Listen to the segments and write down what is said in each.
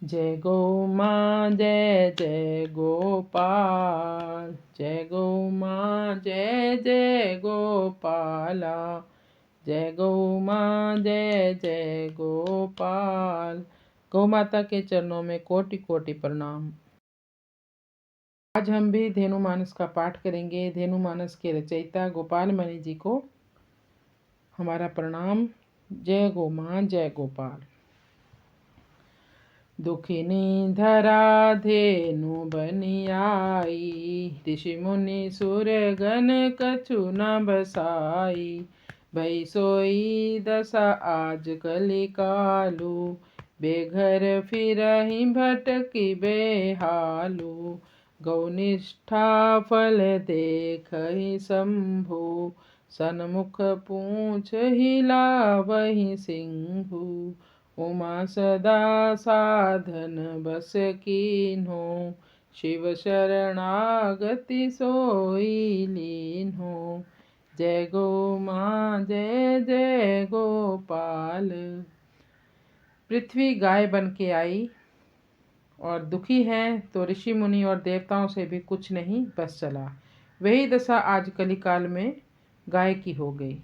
जय गौ माँ जय जय गोपाल, जय गौ माँ जय जय गोपाला, जय गौ माँ जय जय गोपाल। गौ माता के चरणों में कोटि कोटि प्रणाम। आज हम भी धेनु मानस का पाठ करेंगे। धेनु मानस के रचयिता गोपाल मणि जी को हमारा प्रणाम। जय गौ माँ जय गोपाल। दुखिनी धरा धेनु बनी आई, ऋषि मुनि सुर गण कछु न बसाई। भई सोई दशा आज कलि कालू, बेघर फिरहि भटकी बेहालू। गौनिष्ठा फल देखहि शंभु, सन्मुख पूछ हिलावहि सिंधु। उमा सदा साधन बस कीन्हो, शिव शरणागति सोई लीन्हो। जय गौ माँ जय जय गोपाल। पृथ्वी गाय बन के आई और दुखी है तो ऋषि मुनि और देवताओं से भी कुछ नहीं बस चला। वही दशा आज कलिकाल में गाय की हो गई।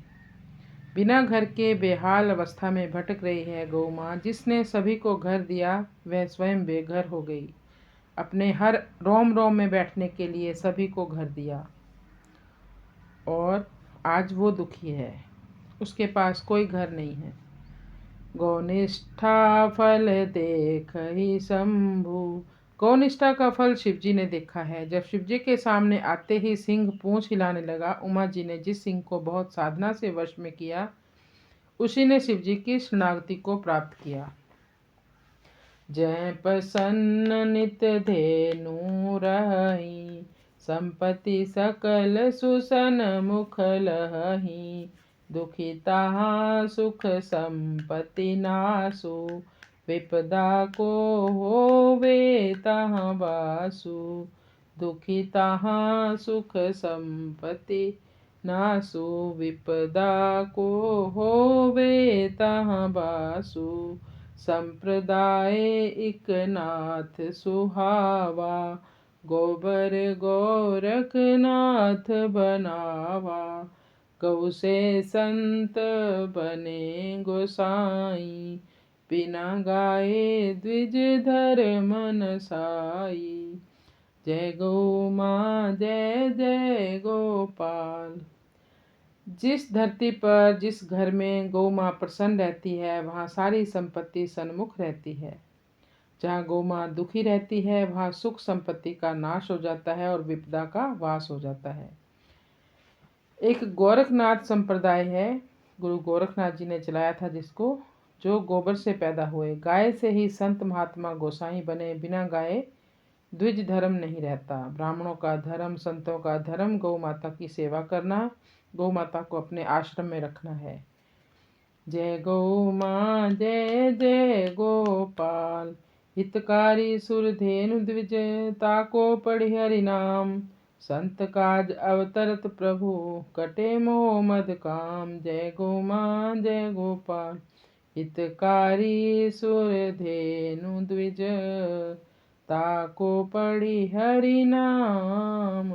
बिना घर के बेहाल अवस्था में भटक रही है गौ माँ। जिसने सभी को घर दिया वह स्वयं बेघर हो गई। अपने हर रोम रोम में बैठने के लिए सभी को घर दिया और आज वो दुखी है, उसके पास कोई घर नहीं है। गौनिष्ठा फल देख ही शंभु। गौनिष्ठा का फल शिवजी ने देखा है। जब शिवजी के सामने आते ही सिंह पूंछ हिलाने लगा। उमा जी ने जिस सिंह को बहुत साधना से वश में किया, उसी ने शिवजी की शरणागति को प्राप्त किया। जय प्रसन्न नित धेनु रही, संपत्ति सकल सुसन मुख लही। दुखी तहाँ सुख संपत्ति नासु, विपदा को होवे तहाँ बासु। दुखी तहाँ सुख संपत्ति नासु, विपदा को होवे तहाँ बासु। संप्रदाय एक नाथ सुहावा, गोबर गोरख नाथ बनावा। गौ से संत बने गोसाई, बिना गाये द्विज धर्म न साई। जय गौ माँ जय जय गोपाल। जिस धरती पर जिस घर में गौ माँ प्रसन्न रहती है, वहाँ सारी संपत्ति सन्मुख रहती है। जहाँ गौ माँ दुखी रहती है, वहाँ सुख संपत्ति का नाश हो जाता है और विपदा का वास हो जाता है। एक गोरखनाथ संप्रदाय है, गुरु गोरखनाथ जी ने चलाया था, जिसको जो गोबर से पैदा हुए। गाय से ही संत महात्मा गोसाई बने। बिना गाय द्विज धर्म नहीं रहता। ब्राह्मणों का धर्म, संतों का धर्म गौ माता की सेवा करना, गौ माता को अपने आश्रम में रखना है। जय गौ माँ जय जय गोपाल। हितकारी सुरधेनु द्विज, ताको पढ़ि हरि नाम। संत काज अवतरत प्रभु, कटे मोह मद काम। जय गौ माँ जय गोपाल। हितकारी सुरधेनु द्विज, ताको पढ़ि हरि नाम।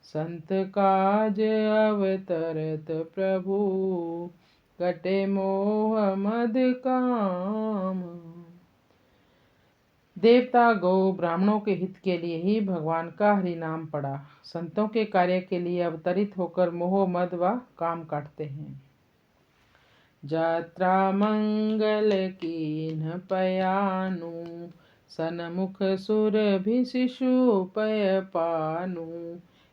संत काज अवतरत प्रभु, कटे मोह मद काम। देवता गौ ब्राह्मणों के हित के लिए ही भगवान का हरि नाम पढ़ा। संतों के कार्य के लिए अवतरित होकर मोह मद व काम काटते हैं। यात्रा मंगल कीन्ह पयानु, सन्मुख सुर भी शिशु पय पानु।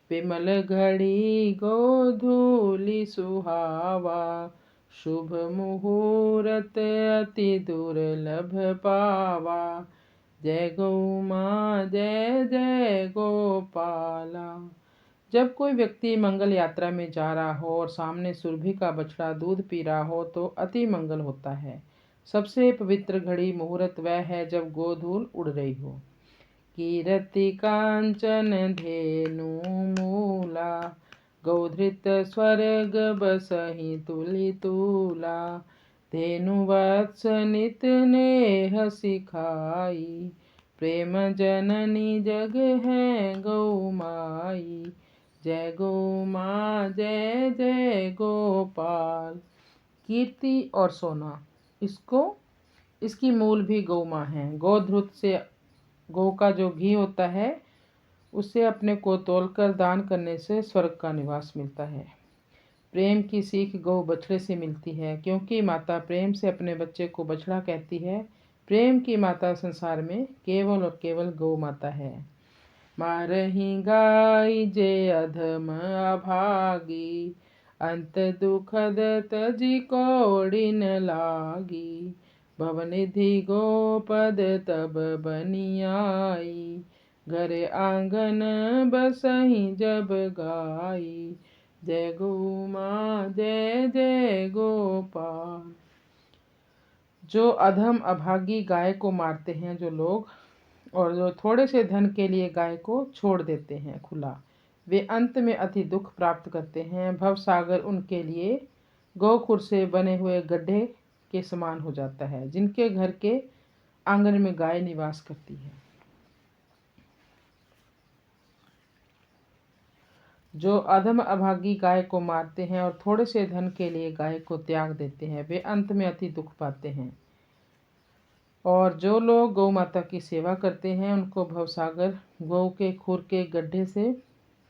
विमल घड़ी गोधूलि सुहावा, शुभ मुहूर्त अति दुर्लभ पावा। जय गौ माँ जय जय गोपाला। जब कोई व्यक्ति मंगल यात्रा में जा रहा हो और सामने सुरभि का बछड़ा दूध पी रहा हो तो अति मंगल होता है। सबसे पवित्र घड़ी मुहूर्त वह है जब गोधूल उड़ रही हो। कीरति कांचन धेनु मूला, गौधृत स्वर्ग बसहि तुलि तूला। तेनु वत्स नित नेह सिखाई, प्रेम जननी जग है गौ माई। जय गौ माँ जय जय गोपाल। कीर्ति और सोना, इसकी मूल भी गौ माँ है। गोधृत से गौ का जो घी होता है उसे अपने को तोलकर दान करने से स्वर्ग का निवास मिलता है। प्रेम की सीख गौ बछड़े से मिलती है, क्योंकि माता प्रेम से अपने बच्चे को बछड़ा कहती है। प्रेम की माता संसार में केवल और केवल गौ माता है। मारही गाय जे अधम अभागी, अंत दुखद तजी कोड़ी न लागी। भवनिधि गोपद तब बनियाई, घर आंगन बसही जब गाई। जय गौ माँ जय जय गोपाल। जो अधम अभागी गाय को मारते हैं जो लोग, और जो थोड़े से धन के लिए गाय को छोड़ देते हैं खुला, वे अंत में अति दुख प्राप्त करते हैं। भवसागर उनके लिए गौखुर से बने हुए गड्ढे के समान हो जाता है, जिनके घर के आंगन में गाय निवास करती है। जो अधम अभागी गाय को मारते हैं और थोड़े से धन के लिए गाय को त्याग देते हैं, वे अंत में अति दुख पाते हैं। और जो लोग गौ माता की सेवा करते हैं उनको भवसागर गौ के खुर के गड्ढे से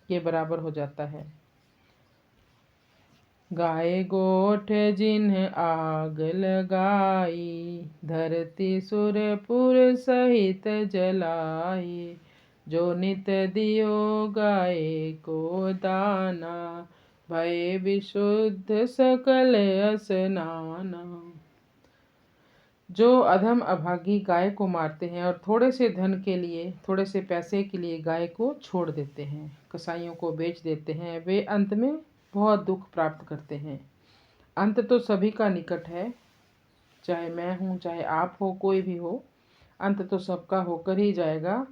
के बराबर हो जाता है। गाय गोठ जिन्ह आग लगाई, धरती सुरपुर सहित जलाई। जो नित दियो गाय को दाना, भय विशुद्ध सकल स्नाना। जो अधम अभागी गाय को मारते हैं और थोड़े से धन के लिए, थोड़े से पैसे के लिए गाय को छोड़ देते हैं, कसाईयों को बेच देते हैं, वे अंत में बहुत दुख प्राप्त करते हैं। अंत तो सभी का निकट है, चाहे मैं हूँ चाहे आप हो, कोई भी हो, अंत तो सबका होकर ही जाएगा।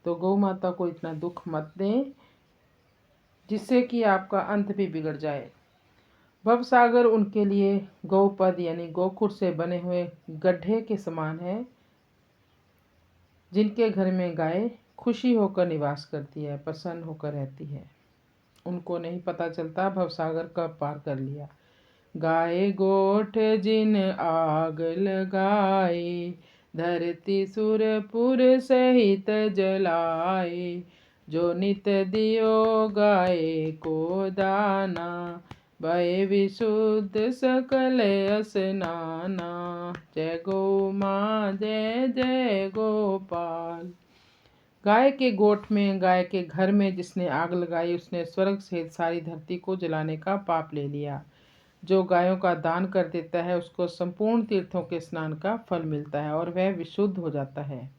तो गौ माता को इतना दुख मत दें जिससे कि आपका अंत भी बिगड़ जाए। भवसागर उनके लिए गौपद यानी गोखुर से बने हुए गड्ढे के समान है, जिनके घर में गाय खुशी होकर निवास करती है, प्रसन्न होकर रहती है। उनको नहीं पता चलता भवसागर कब पार कर लिया। गाय गोठ जिन आग लगाए, धरती सुरपुर सहित जलाए। जो नित दियो गाय को दाना, भय विशुद्ध सकल स्नाना। जय गौ माँ जय जय गोपाल। गाय के गोठ में, गाय के घर में जिसने आग लगाई उसने स्वर्ग सहित सारी धरती को जलाने का पाप ले लिया। जो गायों का दान कर देता है उसको संपूर्ण तीर्थों के स्नान का फल मिलता है और वह विशुद्ध हो जाता है।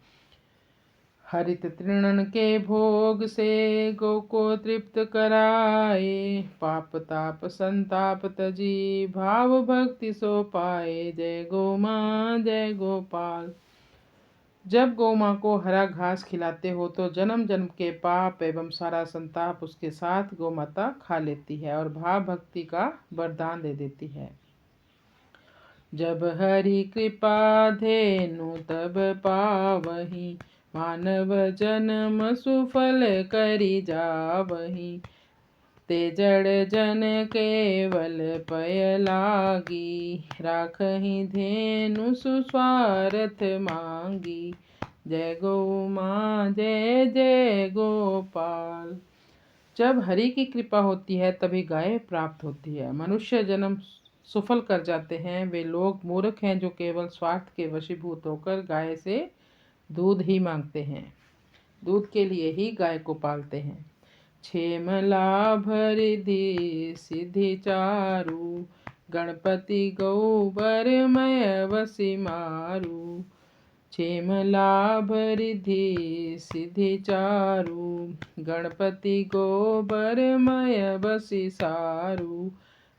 हरित तृणन के भोग से गौ को तृप्त कराए, पाप ताप संताप तजी भाव भक्ति सो पाए। जय गौ माँ जय गोपाल। जब गौ माँ को हरा घास खिलाते हो तो जन्म जन्म के पाप एवं सारा संताप उसके साथ गौ माता खा लेती है और भाव भक्ति का वरदान दे देती है। जब हरि कृपा धेनु तब पावही, मानव जन्म सुफल करी जावही। ते जड़ जन केवल पय लागी, राखही धेनु सुस्वार्थ मांगी। जय गौ माँ जय जय गोपाल। जब हरि की कृपा होती है तभी गाय प्राप्त होती है। मनुष्य जन्म सुफल कर जाते हैं वे लोग मूर्ख हैं जो केवल स्वार्थ के वशीभूत होकर गाय से दूध ही मांगते हैं, दूध के लिए ही गाय को पालते हैं। क्षेम लाभ रिधि सिद्धि चारु, गणपति गौ बरमय वसी मारु। क्षेम लाभ रिधि सिद्धि चारु, गणपति गो बरमय बसी सारु।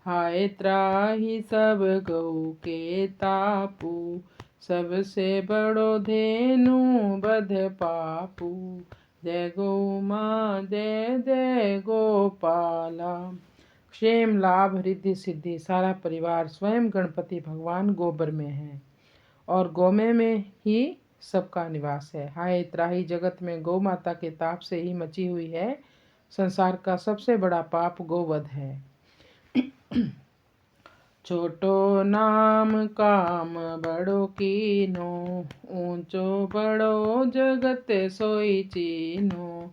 हाय त्राही सब गौ के तापू, सबसे बड़ो धेनु बध पापू। जय गौ माँ जय जय गोपाला। क्षेम लाभ रिद्धि सिद्धि सारा परिवार स्वयं गणपति भगवान गोबर में है और गौमे में ही सबका निवास है। हाय त्राही जगत में गौ माता के ताप से ही मची हुई है। संसार का सबसे बड़ा पाप गोवध है। छोटो नाम काम बड़ो कीनो, ऊंचो बड़ो जगत सोई चीनो।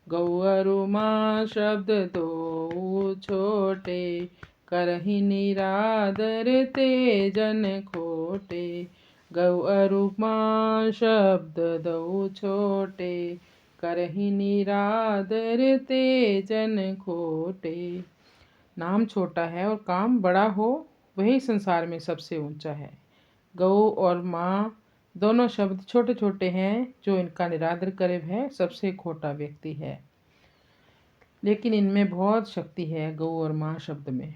गौअरु माँ शब्द दो छोटे, करहि निरादर ते जन खोटे। गौअरु माँ शब्द दो छोटे, करहि निरादर ते जन खोटे। नाम छोटा है और काम बड़ा हो, वही संसार में सबसे ऊंचा है। गौ और माँ दोनों शब्द छोटे छोटे हैं, जो इनका निरादर करे वह सबसे खोटा व्यक्ति है। लेकिन इनमें बहुत शक्ति है गौ और माँ शब्द में।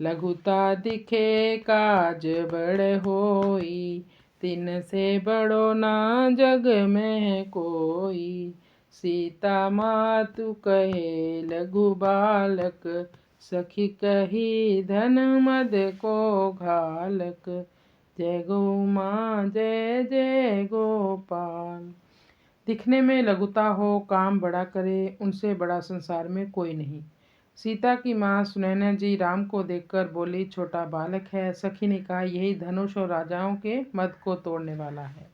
लघुता दिखे काज बड़ होई, तिन से बड़ो ना जग में कोई। सीता मातु कहे लघु बालक, सखी कही धन मद को घालक। जय गौ माँ जय जय गोपाल। दिखने में लघुता हो, काम बड़ा करे, उनसे बड़ा संसार में कोई नहीं। सीता की माँ सुनैना जी राम को देखकर बोली, छोटा बालक है। सखी ने कहा, यही धनुष और राजाओं के मद को तोड़ने वाला है।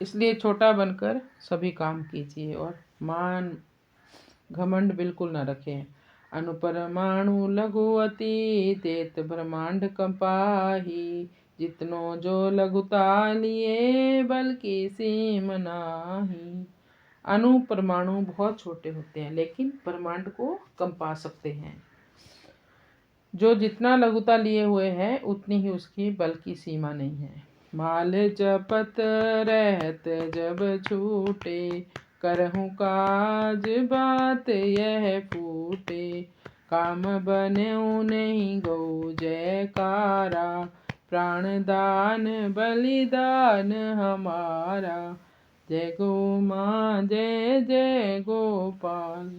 इसलिए छोटा बनकर सभी काम कीजिए और मान घमंड बिल्कुल न रखें। अनुपरमाणु लघु अति, तेत ब्रह्मांड कंपाही। जितनो जो लघुता लिए, बल की सीम नाही। अणु परमाणु बहुत छोटे होते हैं, लेकिन ब्रह्मांड को कंपा सकते हैं। जो जितना लघुता लिए हुए है, उतनी ही उसकी बल की सीमा नहीं है। माल जपत रहत जब छूटे, करहूँ काज बात यह फूटे। काम बन्यो नहीं गौ जयकारा, प्राण दान बलिदान हमारा। जय गौ माँ जय जय गोपाल।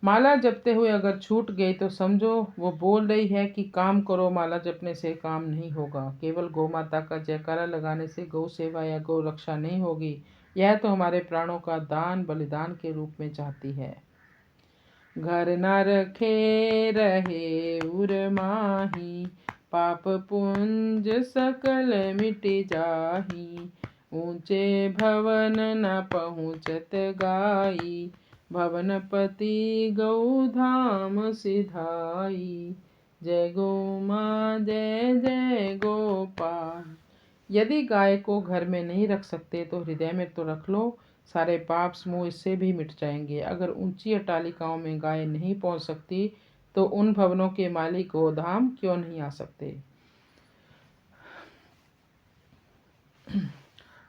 माला जपते हुए अगर छूट गई तो समझो वो बोल रही है कि काम करो, माला जपने से काम नहीं होगा। केवल गौ माता का जयकारा लगाने से गौ सेवा या गौ रक्षा नहीं होगी। यह तो हमारे प्राणों का दान बलिदान के रूप में चाहती है। घर न रखे रहे उर माही, पाप पुंज सकल मिट जाही। ऊंचे भवन न पहुँचत गाई, भवनपति गौ धाम सिधाई। जय गौ माँ जय जय गोपाल। यदि गाय को घर में नहीं रख सकते तो हृदय में तो रख लो, सारे पाप समूह इससे भी मिट जाएंगे। अगर ऊंची अटालिकाओं में गाय नहीं पहुंच सकती तो उन भवनों के मालिक गोधाम क्यों नहीं आ सकते।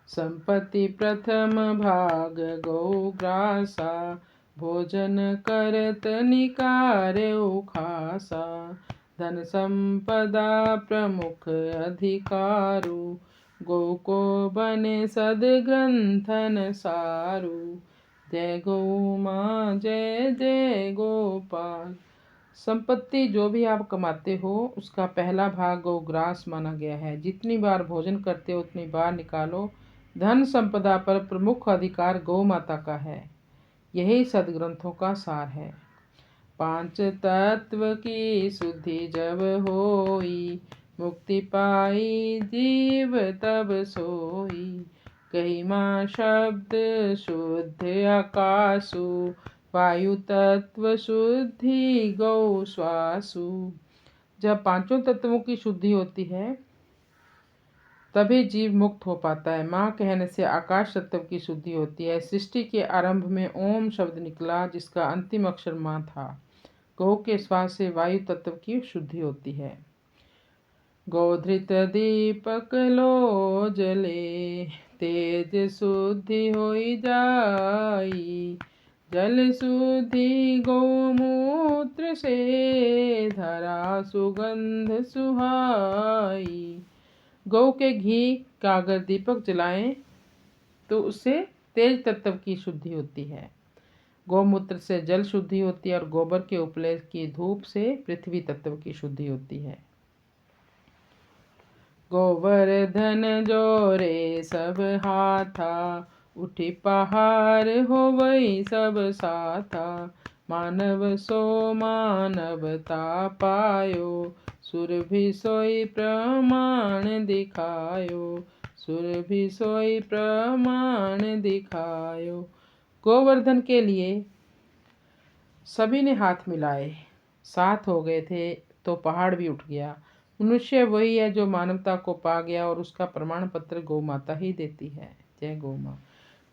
संपत्ति प्रथम भाग गौ ग्रासा, भोजन करत निकारे खासा। धन संपदा प्रमुख अधिकारु, गौ को बने सदग्रंथन सारू। जय गौ माँ जय जय गोपाल। संपत्ति जो भी आप कमाते हो उसका पहला भाग गौग्रास माना गया है। जितनी बार भोजन करते हो उतनी बार निकालो। धन संपदा पर प्रमुख अधिकार गौ माता का है। यही सदग्रंथों का सार है। पांच तत्व की शुद्धि जब होई, मुक्ति पाई जीव तब सोई। कही माँ शब्द शुद्ध आकाशु, वायु तत्व शुद्धि गौ श्वासु। जब पांचों तत्वों की शुद्धि होती है तभी जीव मुक्त हो पाता है। माँ कहने से आकाश तत्व की शुद्धि होती है। सृष्टि के आरंभ में ओम शब्द निकला, जिसका अंतिम अक्षर माँ था। गौ के श्वास से वायु तत्व की शुद्धि होती है। गोधृत दीपक लो जले, तेज शुद्धि होई जाई। जल शुद्धि गौमूत्र से, धरा सुगंध सुहाई। गौ के घी का अगर दीपक जलाएं तो उससे तेज तत्व की शुद्धि होती है। गौमूत्र से जल शुद्धि होती है और गोबर के उपले की धूप से पृथ्वी तत्व की शुद्धि होती है। गोवर्धन जोरे सब हाथा, उठी पहाड़ हो वही सब साथा। मानव सो मानवता पायो, सुर भी सोई प्रमाण दिखायो। सुर भी सोई प्रमाण दिखायो। गोवर्धन के लिए सभी ने हाथ मिलाए, साथ हो गए थे तो पहाड़ भी उठ गया। मनुष्य वही है जो मानवता को पा गया और उसका प्रमाण पत्र गौ माता ही देती है। जय गौ माँ।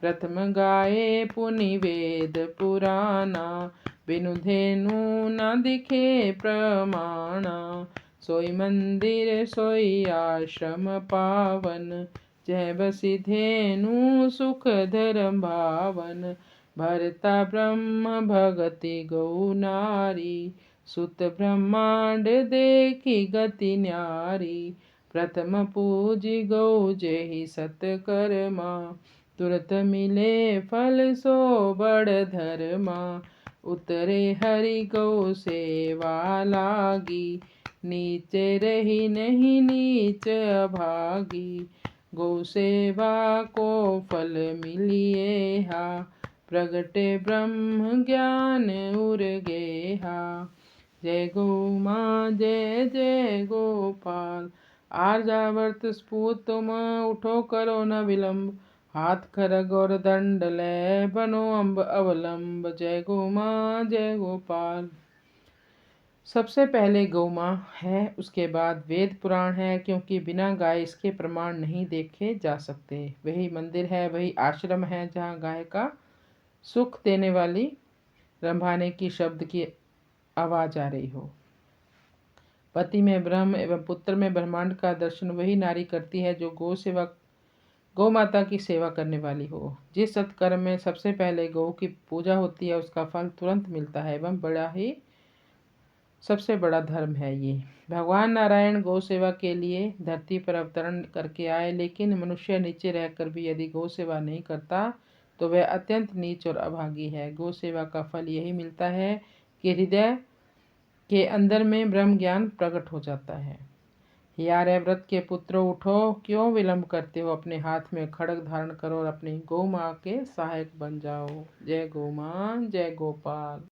प्रथम गाये पुनि वेद पुराना, बिनु धेनु न दिखे प्रमाणा। सोई मंदिर सोई आश्रम पावन, जय बसी धेनु सुख धर्म भावन। भरता ब्रह्म भगति गौ नारी, सुत ब्रह्मांड देखी गति न्यारी। प्रथम पूजी गौ जेहि सत्कर्मा, तुरत मिले फल सो बड़ धर्मा। उतरे हरि गौ सेवा लागी, नीचे रही नहीं नीच अभागी। गौ सेवा को फल मिलिए हा, प्रगटे ब्रह्म ज्ञान उर गेहा। जय गौ माँ जय जय गोपाल। आर्यावर्त स्फूत तुम उठो करो न विलंब, हाथ खरग और दंड ले बनो अम्ब अवलंब। जय गौ माँ जय गोपाल। सबसे पहले गौ माँ है, उसके बाद वेद पुराण है, क्योंकि बिना गाय इसके प्रमाण नहीं देखे जा सकते। वही मंदिर है, वही आश्रम है जहाँ गाय का सुख देने वाली रंभाने की शब्द की आवाज आ रही हो। पति में ब्रह्म एवं पुत्र में ब्रह्मांड का दर्शन वही नारी करती है जो गौ माता की सेवा करने वाली हो। जिस सत्कर्म में सबसे पहले गौ की पूजा होती है उसका फल तुरंत मिलता है एवं बड़ा ही सबसे बड़ा धर्म है ये। भगवान नारायण गौ सेवा के लिए धरती पर अवतरण करके आए, लेकिन मनुष्य नीचे रहकर भी यदि गौ सेवा नहीं करता तो वह अत्यंत नीच और अभागी है। गौ सेवा का फल यही मिलता है कि हृदय के अंदर में ब्रह्म ज्ञान प्रकट हो जाता है। हे आर्यव्रत के पुत्रों, उठो, क्यों विलंब करते हो? अपने हाथ में खड्ग धारण करो और अपनी गौ माँ के सहायक बन जाओ। जय गौ माँ जय गोपाल।